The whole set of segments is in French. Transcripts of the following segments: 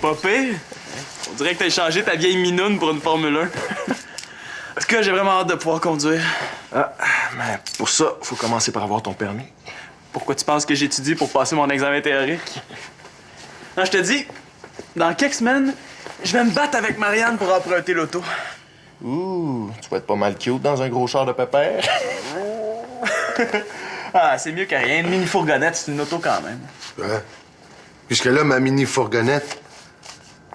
Pas pire. On dirait que t'as échangé ta vieille minoune pour une Formule 1. En tout cas, j'ai vraiment hâte de pouvoir conduire. Ah, mais pour ça, faut commencer par avoir ton permis. Pourquoi tu penses que j'étudie pour passer mon examen théorique? Non, je te dis, dans quelques semaines, je vais me battre avec Marianne pour emprunter l'auto. Ouh, tu vas être pas mal cute dans un gros char de pépère. Ah, c'est mieux que rien. Une mini-fourgonnette, c'est une auto quand même. Ouais. Jusque-là, ma mini-fourgonnette.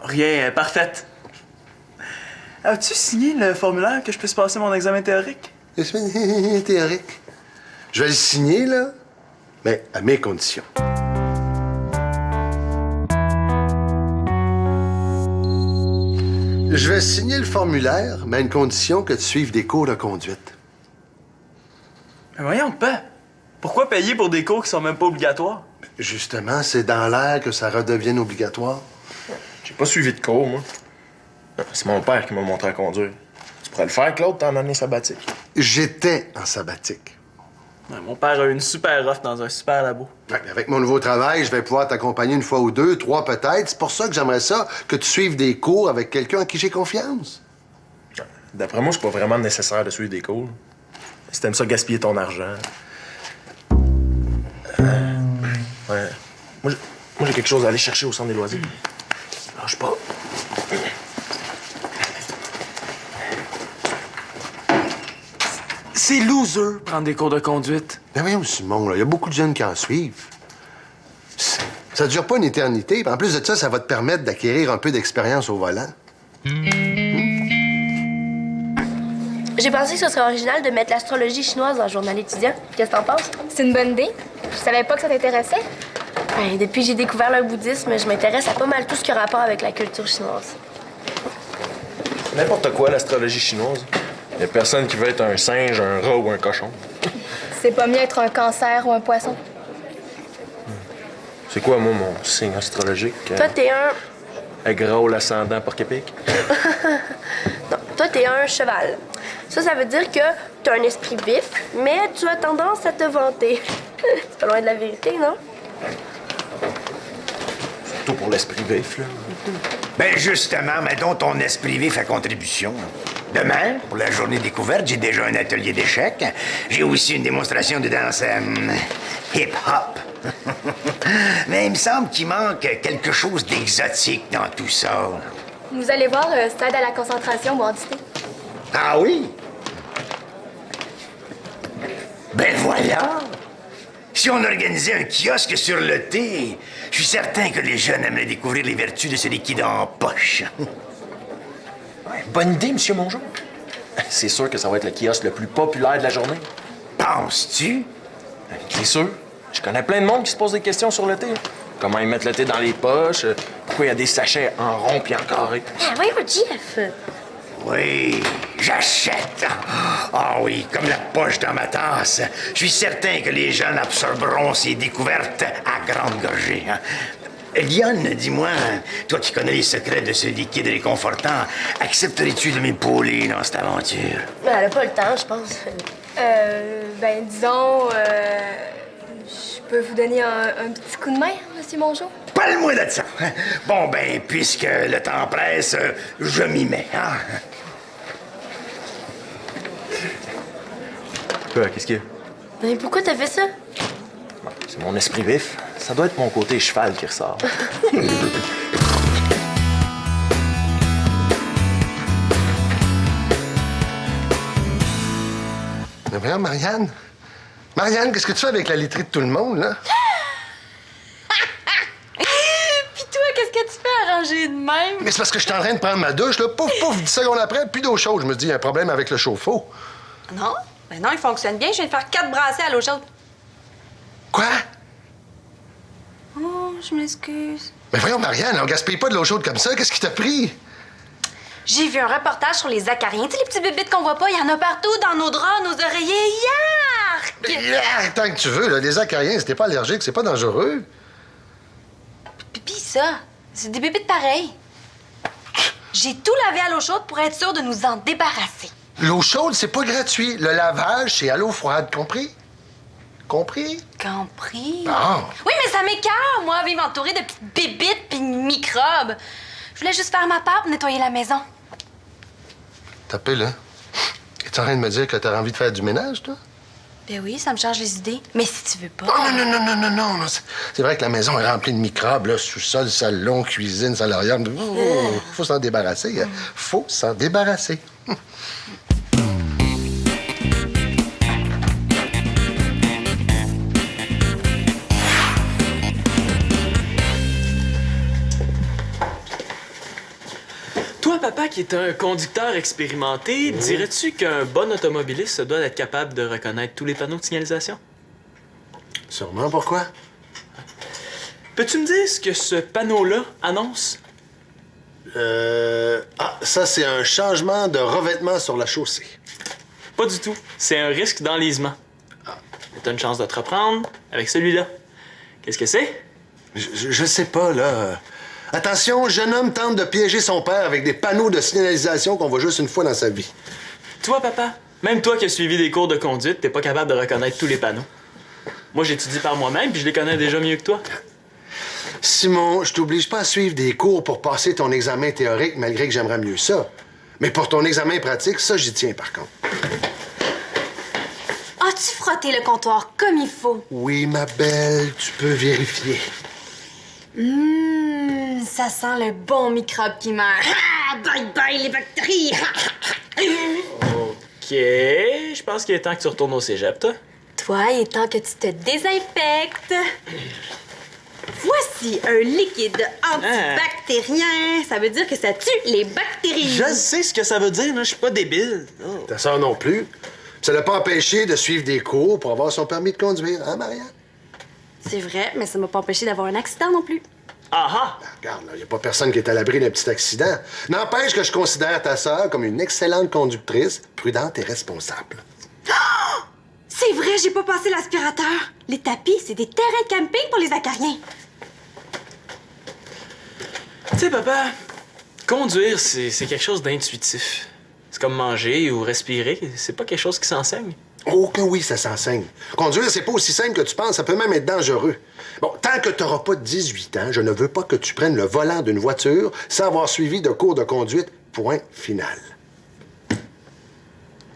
Rien, parfaite. As-tu signé le formulaire que je puisse passer mon examen théorique? Théorique. Je vais le signer, là, mais à mes conditions. Je vais signer le formulaire, mais à une condition que tu suives des cours de conduite. Mais voyons, pas. Pourquoi payer pour des cours qui sont même pas obligatoires? Justement, c'est dans l'air que ça redevienne obligatoire. J'ai pas suivi de cours, moi. C'est mon père qui m'a montré à conduire. Tu pourrais le faire, Claude, t'en année sabbatique. J'étais en sabbatique. Ouais, mon père a eu une super offre dans un super labo. Ouais, avec mon nouveau travail, je vais pouvoir t'accompagner une fois ou deux, trois peut-être. C'est pour ça que j'aimerais ça que tu suives des cours avec quelqu'un en qui j'ai confiance. D'après moi, c'est pas vraiment nécessaire de suivre des cours. Si t'aimes ça gaspiller ton argent. Ouais. Moi, j'ai quelque chose à aller chercher au centre des loisirs. Lâche pas. C'est loser, prendre des cours de conduite. Ben voyons, Simon, il y a beaucoup de jeunes qui en suivent. Ça dure pas une éternité. En plus de ça, ça va te permettre d'acquérir un peu d'expérience au volant. J'ai pensé que ce serait original de mettre l'astrologie chinoise dans le journal étudiant. Qu'est-ce que t'en penses? C'est une bonne idée. Je savais pas que ça t'intéressait. Ben, depuis que j'ai découvert le bouddhisme, je m'intéresse à pas mal tout ce qui a rapport avec la culture chinoise. N'importe quoi, l'astrologie chinoise. Y a personne qui veut être un singe, un rat ou un cochon. C'est pas mieux être un cancer ou un poisson. C'est quoi, moi, mon signe astrologique? Toi, t'es un... Aigrole, ascendant, porc-épic? Non, toi, t'es un cheval. Ça veut dire que t'as un esprit vif, mais tu as tendance à te vanter. C'est pas loin de la vérité, non? Surtout pour l'esprit vif, là. Ben justement, mets donc ton esprit vif à contribution. Demain, pour la journée découverte, j'ai déjà un atelier d'échecs. J'ai aussi une démonstration de danse hip-hop. Mais il me semble qu'il manque quelque chose d'exotique dans tout ça. Vous allez voir, ça aide à la concentration, boire du thé. Ah oui? Ben voilà! Si on organisait un kiosque sur le thé, je suis certain que les jeunes aimeraient découvrir les vertus de ce liquide en poche. Ouais, bonne idée, Monsieur Mongeau. C'est sûr que ça va être le kiosque le plus populaire de la journée. Penses-tu? C'est sûr. Je connais plein de monde qui se pose des questions sur le thé. Comment ils mettent le thé dans les poches, pourquoi il y a des sachets en rond puis en carré. Ah, voyons, Jeff! Oui, j'achète. Ah oui, comme la poche dans ma tasse. Je suis certain que les jeunes absorberont ces découvertes à grande gorgée. Hein? Lionne, dis-moi, toi qui connais les secrets de ce liquide réconfortant, accepterais-tu de m'épauler dans cette aventure? Ben, elle a pas le temps, je pense. Ben, disons, je peux vous donner un petit coup de main, Monsieur Mongeau? Parle-moi de ça. Bon, ben, puisque le temps presse, je m'y mets. Hein? Quoi, qu'est-ce qu'il y a? Mais pourquoi t'as fait ça? C'est mon esprit vif. Ça doit être mon côté cheval qui ressort. Mais voyons, Marianne. Marianne, qu'est-ce que tu fais avec la literie de tout le monde, là? Pis toi, qu'est-ce que tu fais arranger de même? Mais c'est parce que je suis en train de prendre ma douche, là. Pouf, pouf, 10 secondes après, plus d'eau chaude. Je me dis, il y a un problème avec le chauffe-eau. Non? Ben non, il fonctionne bien. Je viens de faire 4 brassées à l'eau chaude. Quoi? Oh, je m'excuse. Mais voyons, Marianne, on gaspille pas de l'eau chaude comme ça. Qu'est-ce qui t'a pris? J'ai vu un reportage sur les acariens. Tu sais, les petits bébites qu'on voit pas, il y en a partout dans nos draps, nos oreillers. Yark! Yeah, tant que tu veux, là. Les acariens, si t'es pas allergique, c'est pas dangereux. Pis ça, c'est des bébites pareilles. J'ai tout lavé à l'eau chaude pour être sûre de nous en débarrasser. L'eau chaude, c'est pas gratuit. Le lavage, c'est à l'eau froide, compris? Compris? Compris? Ah! Oui, mais ça m'écoeure, moi, vivre entourée de petites bébites puis de microbes. Je voulais juste faire ma part pour nettoyer la maison. T'as peu, là. Es-tu en train de me dire que t'as envie de faire du ménage, toi? Ben oui, ça me change les idées. Mais si tu veux pas... Oh, non. C'est vrai que la maison est remplie de microbes, là. Sous-sol, salon, cuisine, salariale. Faut s'en débarrasser, hein. Faut s'en débarrasser. Toi, papa, qui est un conducteur expérimenté, dirais-tu qu'un bon automobiliste se doit d'être capable de reconnaître tous les panneaux de signalisation? Sûrement, pourquoi? Peux-tu me dire ce que ce panneau-là annonce? Ah, ça, c'est un changement de revêtement sur la chaussée. Pas du tout. C'est un risque d'enlisement. T'as une chance de te reprendre avec celui-là. Qu'est-ce que c'est? Je sais pas, là. Attention, jeune homme tente de piéger son père avec des panneaux de signalisation qu'on voit juste une fois dans sa vie. Toi, papa, même toi qui as suivi des cours de conduite, t'es pas capable de reconnaître tous les panneaux. Moi, j'étudie par moi-même, puis je les connais déjà mieux que toi. Simon, je t'oblige pas à suivre des cours pour passer ton examen théorique, malgré que j'aimerais mieux ça. Mais pour ton examen pratique, ça, j'y tiens, par contre. As-tu frotté le comptoir comme il faut? Oui, ma belle, tu peux vérifier. Ça sent le bon microbe qui meurt. Ah, bye bye les bactéries! OK, je pense qu'il est temps que tu retournes au cégep, toi. Toi, il est temps que tu te désinfectes. Voici un liquide antibactérien. Ça veut dire que ça tue les bactéries. Je sais ce que ça veut dire, là. Je suis pas débile. Oh. Ta sœur non plus. Ça l'a pas empêché de suivre des cours pour avoir son permis de conduire, hein, Marianne? C'est vrai, mais ça m'a pas empêché d'avoir un accident non plus. Ah! Ben, regarde, là, y a pas personne qui est à l'abri d'un petit accident. N'empêche que je considère ta sœur comme une excellente conductrice, prudente et responsable. C'est vrai, j'ai pas passé l'aspirateur. Les tapis, c'est des terrains de camping pour les acariens. Tu sais, papa, conduire, c'est quelque chose d'intuitif. C'est comme manger ou respirer. C'est pas quelque chose qui s'enseigne. Oh que oui, ça s'enseigne. Conduire, c'est pas aussi simple que tu penses. Ça peut même être dangereux. Bon, tant que t'auras pas 18 ans, je ne veux pas que tu prennes le volant d'une voiture sans avoir suivi de cours de conduite. Point final.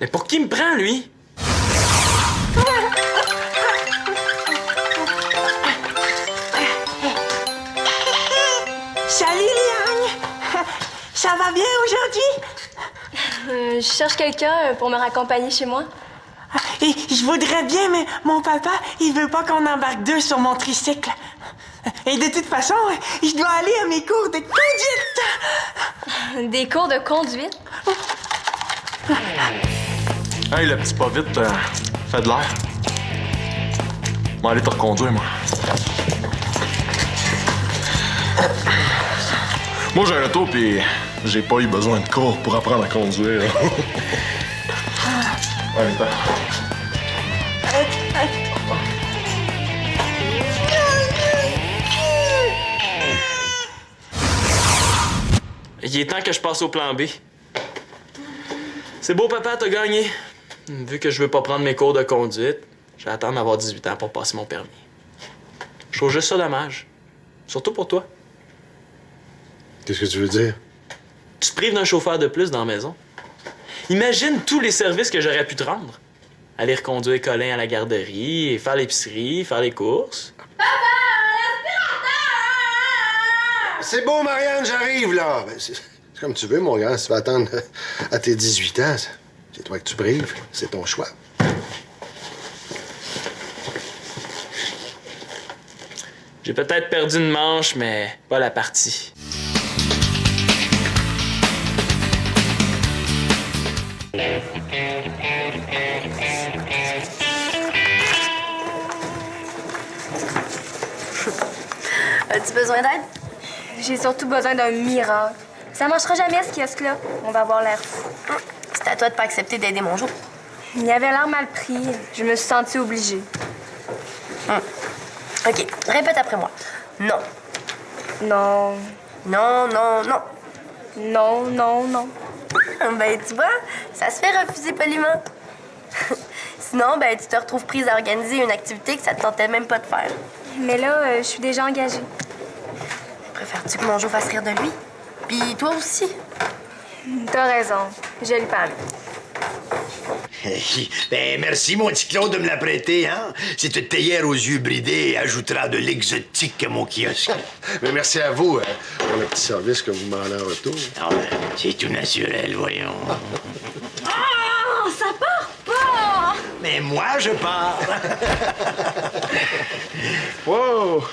Mais pour qui me prend, lui? Salut, Liane! Ça va bien aujourd'hui? Je cherche quelqu'un pour me raccompagner chez moi. Et je voudrais bien, mais mon papa, il veut pas qu'on embarque deux sur mon tricycle. Et de toute façon, je dois aller à mes cours de conduite. Des cours de conduite? Hey, le petit pas vite, fais de l'air. Je vais aller te reconduire, moi. Moi, j'ai un auto, puis j'ai pas eu besoin de cours pour apprendre à conduire. Allez, t'as. Il est temps que je passe au plan B. C'est beau, papa, t'as gagné. Vu que je veux pas prendre mes cours de conduite, je vais attendre d'avoir 18 ans pour passer mon permis. Je trouve juste ça dommage. Surtout pour toi. Qu'est-ce que tu veux dire? Tu te prives d'un chauffeur de plus dans la maison. Imagine tous les services que j'aurais pu te rendre. Aller reconduire Colin à la garderie, et faire l'épicerie, faire les courses. C'est beau, Marianne, j'arrive, là. Ben, c'est comme tu veux, mon gars. Si tu vas attendre à tes 18 ans, c'est toi que tu brives. C'est ton choix. J'ai peut-être perdu une manche, mais pas la partie. As-tu besoin d'aide? J'ai surtout besoin d'un miracle. Ça marchera jamais, ce kiosque-là. On va avoir l'air fou. C'est à toi de pas accepter d'aider mon jour. Il avait l'air mal pris. Je me suis sentie obligée. OK, répète après moi. Non. Non. Non, non, non. Non, non, non. Ben, tu vois, ça se fait refuser poliment. Sinon, ben, tu te retrouves prise à organiser une activité que ça te tentait même pas de faire. Mais là, je suis déjà engagée. Préfères-tu que Monjo fasse rire de lui? Puis toi aussi. T'as raison. Je le parle. Ben, merci, mon petit Claude, de me la prêter, hein? Cette théière aux yeux bridés ajoutera de l'exotique à mon kiosque. Mais merci à vous pour le petit service que vous m'en en retour. Ah, ben, c'est tout naturel, voyons. Oh, ça part pas! Mais moi, je pars. Wow!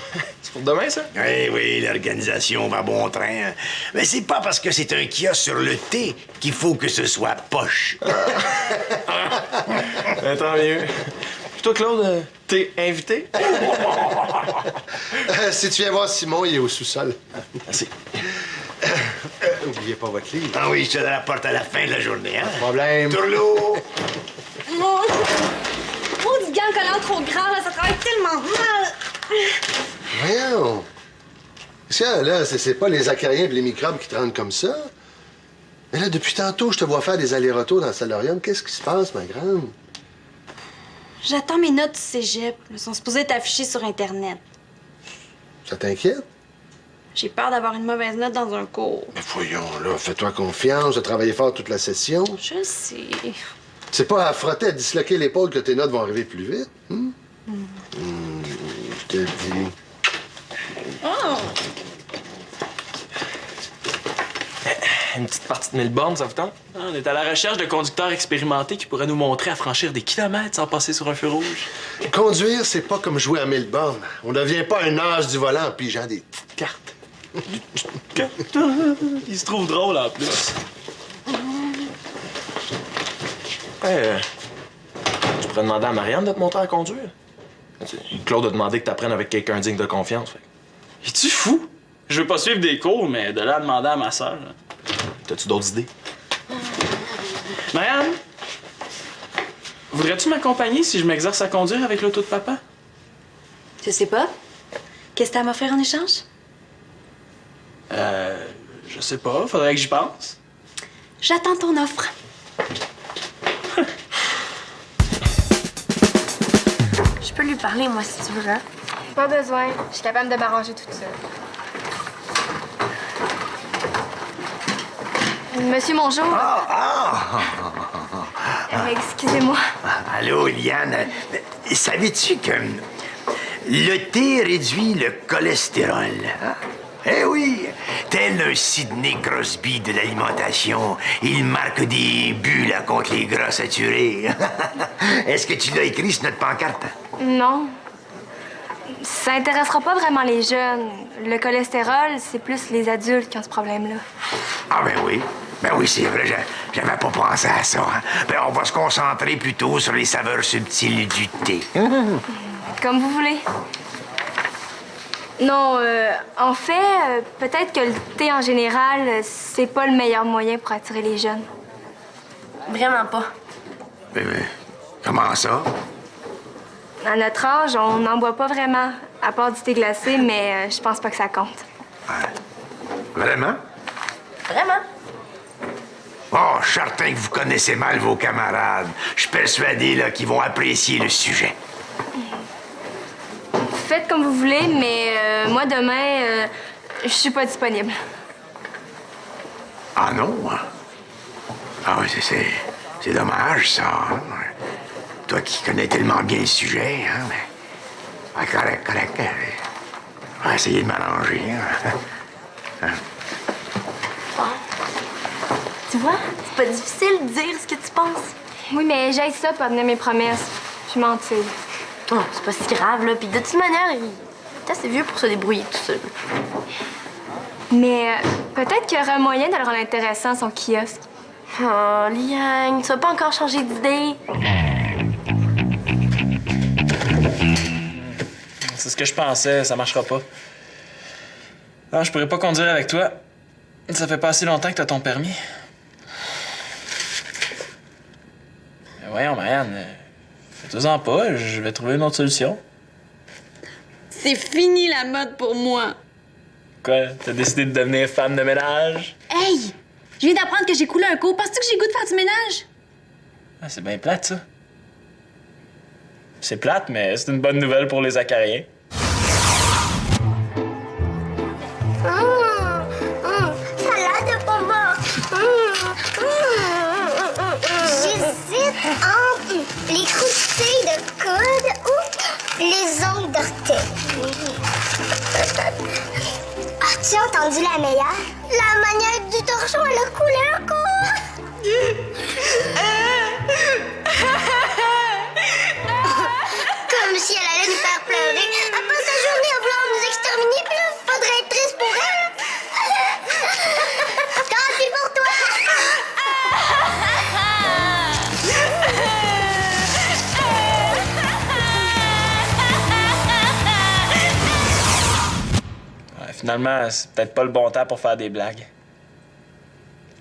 C'est pour demain, ça? Oui, oui, l'organisation va bon train. Mais c'est pas parce que c'est un kiosque sur le thé qu'il faut que ce soit poche. Tant mieux. Puis toi, Claude, t'es invité? Si tu viens voir Simon, il est au sous-sol. Merci. Oubliez pas votre livre. Ah oui, je te la rapporte à la fin de la journée, hein? Problème. Tourlot! Maudit gant collant trop grand, là, ça travaille tellement mal! Voyons. Qu'est-ce que là, c'est pas les acariens et les microbes qui te rendent comme ça? Mais là, depuis tantôt, je te vois faire des allers-retours dans le solarium. Qu'est-ce qui se passe, ma grande? J'attends mes notes du cégep. Elles sont supposées être affichées sur Internet. Ça t'inquiète? J'ai peur d'avoir une mauvaise note dans un cours. Mais voyons, là, fais-toi confiance. J'ai travaillé fort toute la session. Je sais. C'est pas à frotter, à disloquer l'épaule que tes notes vont arriver plus vite. Je te le dis. Oh! Une petite partie de Melbourne, ça vous tente? Ah, on est à la recherche de conducteurs expérimentés qui pourraient nous montrer à franchir des kilomètres sans passer sur un feu rouge. Conduire, c'est pas comme jouer à 1000 bornes. On devient pas un âge du volant en pigeant des petites cartes. Il se trouve drôle en plus. Ouais, tu pourrais demander à Marianne de te montrer à conduire. Claude a demandé que t'apprennes avec quelqu'un digne de confiance. Es-tu fou? Je veux pas suivre des cours, mais de là à demander à ma sœur. T'as-tu d'autres idées? Marianne, voudrais-tu m'accompagner si je m'exerce à conduire avec l'auto de papa? Je sais pas. Qu'est-ce que t'as à m'offrir en échange? Je sais pas, faudrait que j'y pense. J'attends ton offre. Je peux lui parler, moi, si tu veux. Hein? Pas besoin. Je suis capable de m'arranger toute seule. Monsieur Monjo. Excusez-moi. Allô, Eliane. Savais-tu que le thé réduit le cholestérol? Hein? Eh oui, tel un Sidney Crosby de l'alimentation, il marque des buts là, contre les gras saturés. Est-ce que tu l'as écrit sur notre pancarte? Non. Ça intéressera pas vraiment les jeunes. Le cholestérol, c'est plus les adultes qui ont ce problème-là. Ah ben oui. Ben oui, c'est vrai, j'avais pas pensé à ça. Hein? Ben on va se concentrer plutôt sur les saveurs subtiles du thé. Comme vous voulez. Non, en fait, peut-être que le thé en général, c'est pas le meilleur moyen pour attirer les jeunes. Vraiment pas. Comment ça? À notre âge, on n'en boit pas vraiment, à part du thé glacé, mais je pense pas que ça compte. Vraiment? Vraiment? Oh, je suis certain que vous connaissez mal vos camarades. Je suis persuadé là, qu'ils vont apprécier le sujet. Faites comme vous voulez, mais moi, demain, je suis pas disponible. Ah non? Ah oui, c'est dommage, ça. Hein? Toi qui connais tellement bien le sujet, hein? Mais... Ah, correct. On va essayer de m'arranger. Hein? Tu vois, c'est pas difficile de dire ce que tu penses. Oui, mais j'aille ça pour tenir mes promesses. Je mentir. Oh, c'est pas si grave, là. Puis de toute manière, il est assez vieux pour se débrouiller tout seul. Mais peut-être qu'il y aurait un moyen de le rendre intéressant, son kiosque. Oh, Liane, tu vas pas encore changer d'idée. C'est ce que je pensais, ça marchera pas. Non, je pourrais pas conduire avec toi. Ça fait pas assez longtemps que t'as ton permis. Mais voyons, Marianne, fais-toi-en pas, je vais trouver une autre solution. C'est fini la mode pour moi. Quoi, t'as décidé de devenir femme de ménage? Hey! Je viens d'apprendre que j'ai coulé un cours. Penses-tu que j'ai le goût de faire du ménage? Ah, c'est bien plate, ça. C'est plate, mais c'est une bonne nouvelle pour les acariens. Salade de pommes. J'hésite entre les croustilles de coude ou les ongles d'orteil. As-tu entendu la meilleure? La manière du torchon, elle a coulé un coup. Comme si elle allait nous faire pleurer. Elle passe sa journée à vouloir nous exterminer, puis là, faudrait être triste pour elle. Tant pis pour toi. Ouais, finalement, c'est peut-être pas le bon temps pour faire des blagues.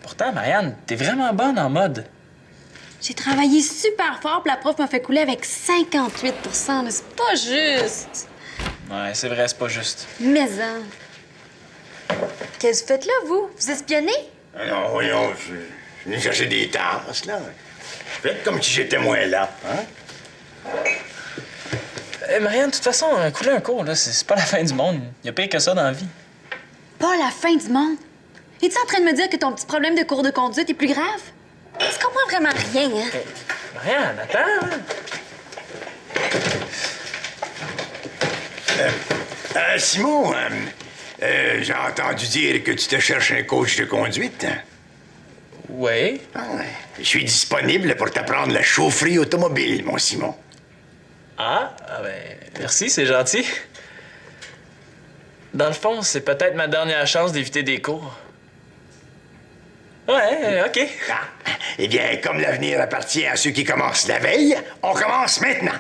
Pourtant, Marianne, t'es vraiment bonne en mode. J'ai travaillé super fort, puis la prof m'a fait couler avec 58 %. C'est pas juste. Ouais, c'est vrai, c'est pas juste. Mais hein. Qu'est-ce que vous faites là, vous? Vous espionnez? Ah non, voyons, je venais chercher des tasses, là. Faites comme si j'étais moins là, hein? Marianne, de toute façon, couler un cours, là, c'est pas la fin du monde. Y a pire que ça dans la vie. Pas la fin du monde. Es-tu en train de me dire que ton petit problème de cours de conduite est plus grave? Tu comprends vraiment rien, hein? Marianne, attends, hein? Simon, j'ai entendu dire que tu te cherches un coach de conduite. Oui. Ah, je suis disponible pour t'apprendre la chaufferie automobile, mon Simon. Merci, c'est gentil. Dans le fond, c'est peut-être ma dernière chance d'éviter des cours. Ouais, OK. Ah, eh bien, comme l'avenir appartient à ceux qui commencent la veille, on commence maintenant.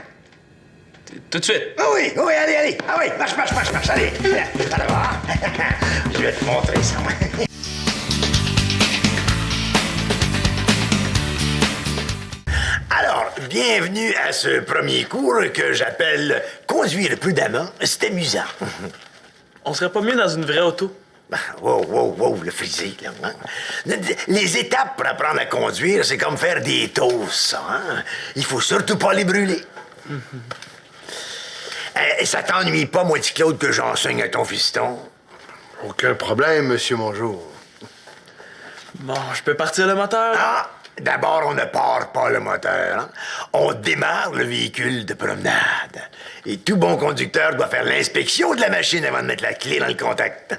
Tout de suite. Ah oui, allez. Ah oui, marche, allez. Alors, je vais te montrer ça. Alors, bienvenue à ce premier cours que j'appelle « Conduire prudemment, c'est amusant ». On serait pas mieux dans une vraie auto? Wow, le frisé, là. Hein? Les étapes pour apprendre à conduire, c'est comme faire des toasts, ça, hein? Il faut surtout pas les brûler. Ça t'ennuie pas, moi, petit Claude, que j'enseigne à ton fiston? Aucun problème, Monsieur Mongeau. Bon, je peux partir le moteur? Ah! D'abord, on ne part pas le moteur. Hein? On démarre le véhicule de promenade. Et tout bon conducteur doit faire l'inspection de la machine avant de mettre la clé dans le contact.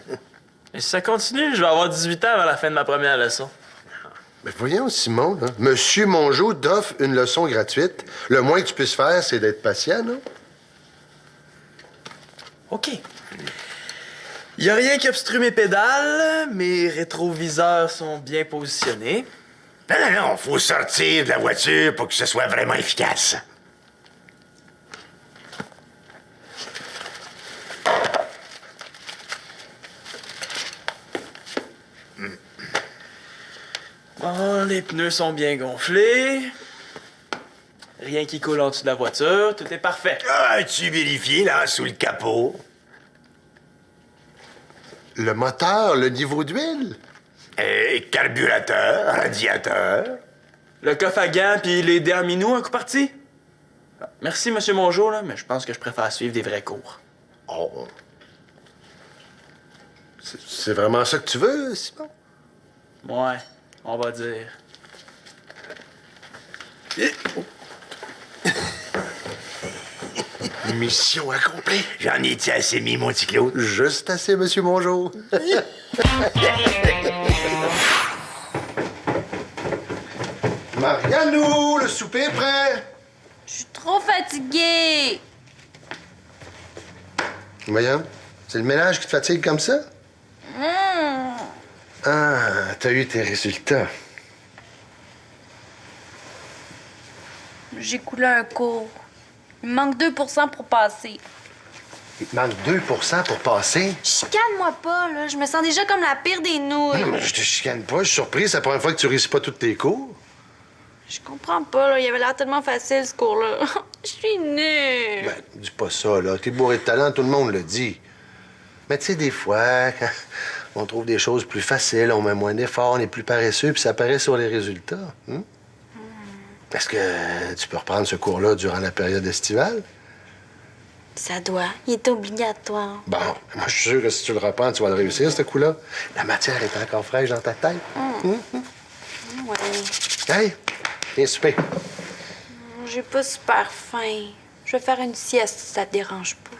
Et si ça continue, je vais avoir 18 ans avant la fin de ma première leçon. Mais voyons, Simon, là. Monsieur Mongeau t'offre une leçon gratuite. Le moins que tu puisses faire, c'est d'être patient, non? OK. Il y a rien qui obstrue mes pédales, mes rétroviseurs sont bien positionnés. Non, faut sortir de la voiture pour que ce soit vraiment efficace. Bon, les pneus sont bien gonflés. Rien qui coule en dessous de la voiture, tout est parfait. As-tu vérifié, là, sous le capot? Le moteur, le niveau d'huile? Carburateur, radiateur. Le coffre à gants puis les derminous, un coup parti? Merci, Monsieur Mongeau, là, mais je pense que je préfère suivre des vrais cours. Oh. C'est vraiment ça que tu veux, Simon? Ouais, on va dire. Mission accomplie. J'en ai-tu assez mis, mon petit Claude? Juste assez, Monsieur Mongeau. Marianou, le souper est prêt. Je suis trop fatiguée. Voyons, c'est le ménage qui te fatigue comme ça? Ah, t'as eu tes résultats. J'ai coulé un cours. Il me manque 2 % pour passer. Il te manque 2 pour passer. Chicane-moi pas, là. Je me sens déjà comme la pire des nouilles. Non, mais je te chicane pas, je suis surpris, c'est la première fois que tu réussis pas tous tes cours. Je comprends pas, là. Il avait l'air tellement facile, ce cours-là. Je suis nulle. Ben, dis pas ça, là. T'es bourré de talent, tout le monde le dit. Mais tu sais, des fois, quand on trouve des choses plus faciles, on met moins d'efforts, on est plus paresseux, puis ça paraît sur les résultats. Est-ce que tu peux reprendre ce cours-là durant la période estivale? Ça doit. Il est obligatoire. Bon, moi, je suis sûr que si tu le reprends, tu vas le réussir, ce coup-là. La matière est encore fraîche dans ta tête. Ouais. Hey, viens souper. J'ai pas super faim. Je vais faire une sieste si ça te dérange pas.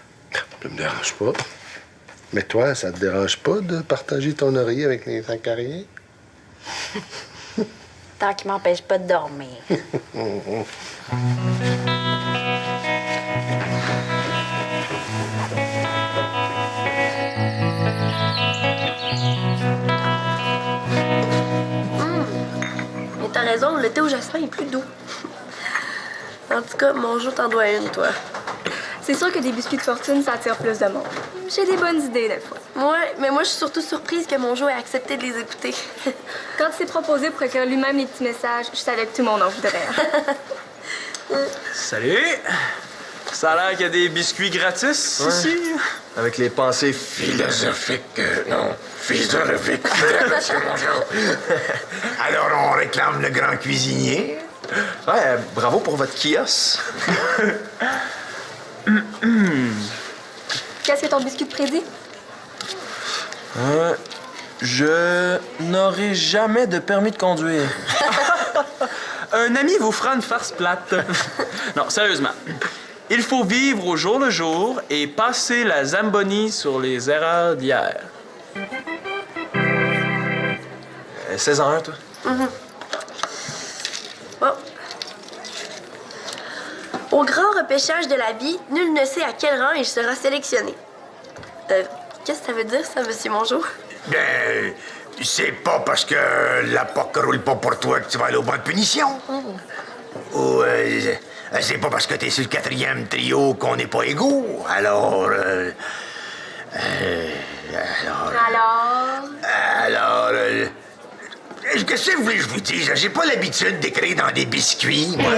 Ça me dérange pas. Mais toi, ça te dérange pas de partager ton oreiller avec les acariens? Tant qu'il m'empêche pas de dormir. Mais t'as raison, le thé au jasmin est plus doux. En tout cas, mon jour t'en dois une, toi. C'est sûr que des biscuits de fortune, ça attire plus de monde. J'ai des bonnes idées, des fois. Ouais, mais moi, je suis surtout surprise que mon jour ait accepté de les écouter. Quand il s'est proposé pour écrire lui-même les petits messages, je savais que tout le monde en voudrait. Salut! Ça a l'air qu'il y a des biscuits gratis ici. Avec les pensées Philosophique, non, philosophique, c'est mon genre. Alors, on réclame le grand cuisinier. Ouais, bravo pour votre kiosque. Qu'est-ce que ton biscuit te prédit? Je n'aurai jamais de permis de conduire. Un ami vous fera une farce plate. Non, sérieusement. Il faut vivre au jour le jour et passer la Zamboni sur les erreurs d'hier. 16 ans, toi? Bon. Au grand repêchage de la vie, nul ne sait à quel rang il sera sélectionné. Qu'est-ce que ça veut dire, ça, monsieur Mongeau? Ben, c'est pas parce que la POC roule pas pour toi que tu vas aller au banc de punition. Ou c'est pas parce que t'es sur le 4e trio qu'on n'est pas égaux. Alors, qu'est-ce que vous voulez que je vous dise? J'ai pas l'habitude d'écrire dans des biscuits, moi.